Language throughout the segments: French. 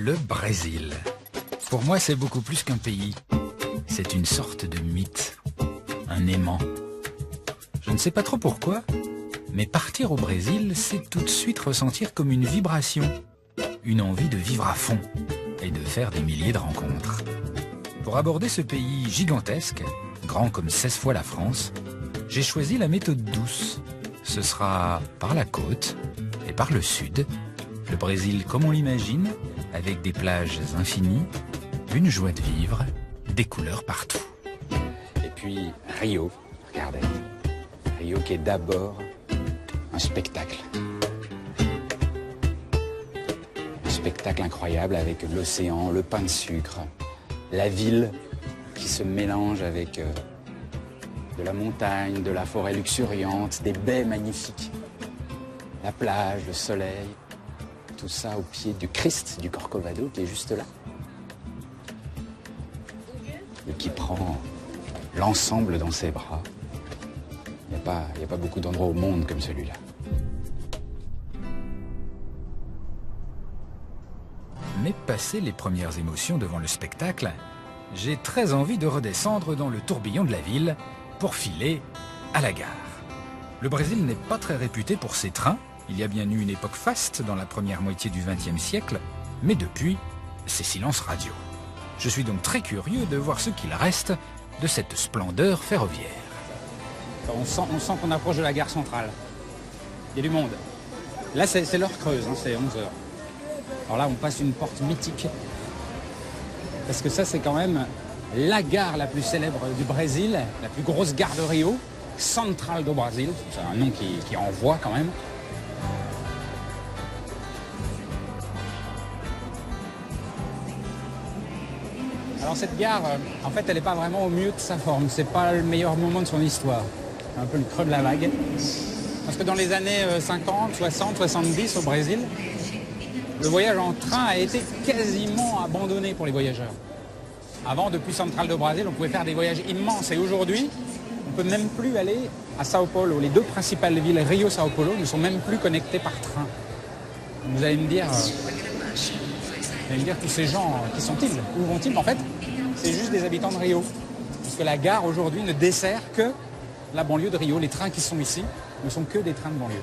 Le Brésil. Pour moi, c'est beaucoup plus qu'un pays. C'est une sorte de mythe, un aimant. Je ne sais pas trop pourquoi, mais partir au Brésil, c'est tout de suite ressentir comme une vibration, une envie de vivre à fond et de faire des milliers de rencontres. Pour aborder ce pays gigantesque, grand comme 16 fois la France, j'ai choisi la méthode douce. Ce sera par la côte et par le sud, le Brésil comme on l'imagine, avec des plages infinies, une joie de vivre, des couleurs partout. Et puis Rio, regardez. Rio qui est d'abord un spectacle. Un spectacle incroyable avec l'océan, le pain de sucre, la ville qui se mélange avec de la montagne, de la forêt luxuriante, des baies magnifiques, la plage, le soleil, tout ça au pied du Christ du Corcovado qui est juste là. Et qui prend l'ensemble dans ses bras. Il n'y a pas beaucoup d'endroits au monde comme celui-là. Mais passé les premières émotions devant le spectacle, j'ai très envie de redescendre dans le tourbillon de la ville pour filer à la gare. Le Brésil n'est pas très réputé pour ses trains. Il y a bien eu une époque faste dans la première moitié du XXe siècle, mais depuis, c'est silence radio. Je suis donc très curieux de voir ce qu'il reste de cette splendeur ferroviaire. On sent qu'on approche de la gare centrale. Il y a du monde. Là, c'est l'heure creuse, hein, c'est 11 heures. Alors là, on passe une porte mythique. Parce que ça, c'est quand même la gare la plus célèbre du Brésil, la plus grosse gare de Rio, Central do Brasil. C'est un nom qui envoie quand même. Alors cette gare, en fait, elle n'est pas vraiment au mieux de sa forme. C'est pas le meilleur moment de son histoire. C'est un peu le creux de la vague. Parce que dans les années 50, 60, 70 au Brésil, le voyage en train a été quasiment abandonné pour les voyageurs. Avant, depuis Central do Brasil, on pouvait faire des voyages immenses. Et aujourd'hui, on ne peut même plus aller à Sao Paulo. Les deux principales villes, Rio et Sao Paulo, ne sont même plus connectées par train. Vous allez me dire, tous ces gens, qui sont-ils? Où vont-ils? En fait, c'est juste des habitants de Rio. Parce que la gare, aujourd'hui, ne dessert que la banlieue de Rio. Les trains qui sont ici ne sont que des trains de banlieue.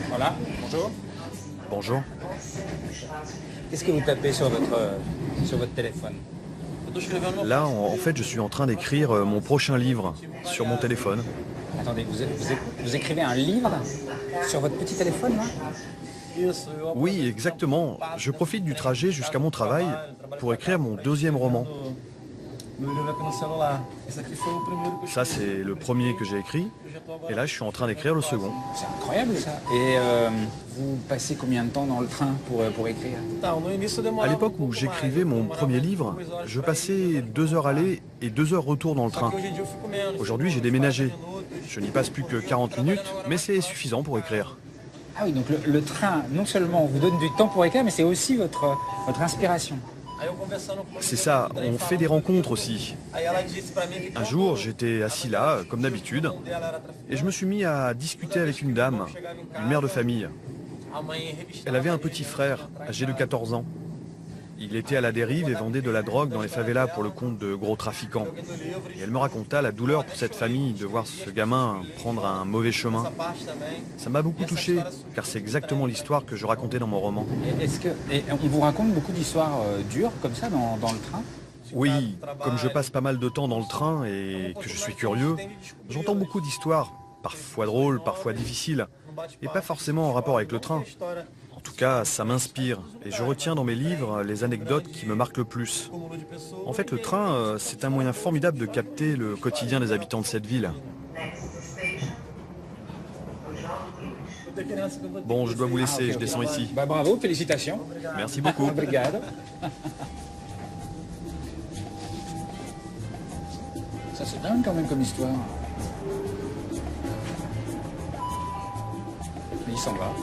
Voilà, bonjour. Bonjour. Qu'est-ce que vous tapez sur votre téléphone? Là, en fait, je suis en train d'écrire mon prochain livre sur mon téléphone. Attendez, vous écrivez un livre sur votre petit téléphone, là? Oui, exactement. Je profite du trajet jusqu'à mon travail pour écrire mon deuxième roman. Ça, c'est le premier que j'ai écrit. Et là, je suis en train d'écrire le second. C'est incroyable, ça. Et vous passez combien de temps dans le train pour écrire? À l'époque où j'écrivais mon premier livre, je passais 2 heures aller et 2 heures retour dans le train. Aujourd'hui, j'ai déménagé. Je n'y passe plus que 40 minutes, mais c'est suffisant pour écrire. Ah oui, donc le train, non seulement vous donne du temps pour écrire, mais c'est aussi votre inspiration. C'est ça, on fait des rencontres aussi. Un jour, j'étais assis là, comme d'habitude, et je me suis mis à discuter avec une dame, une mère de famille. Elle avait un petit frère, âgé de 14 ans. Il était à la dérive et vendait de la drogue dans les favelas pour le compte de gros trafiquants. Et elle me raconta la douleur pour cette famille de voir ce gamin prendre un mauvais chemin. Ça m'a beaucoup touché, car c'est exactement l'histoire que je racontais dans mon roman. Et on vous raconte beaucoup d'histoires dures comme ça dans le train? Oui, comme je passe pas mal de temps dans le train et que je suis curieux, j'entends beaucoup d'histoires, parfois drôles, parfois difficiles, et pas forcément en rapport avec le train. En tout cas, ça m'inspire et je retiens dans mes livres les anecdotes qui me marquent le plus. En fait, le train, c'est un moyen formidable de capter le quotidien des habitants de cette ville. Bon, je dois vous laisser, je descends ici. Bah, bravo, félicitations. Merci beaucoup. Obrigado. Ça c'est dingue quand même comme histoire. Mais il s'en va.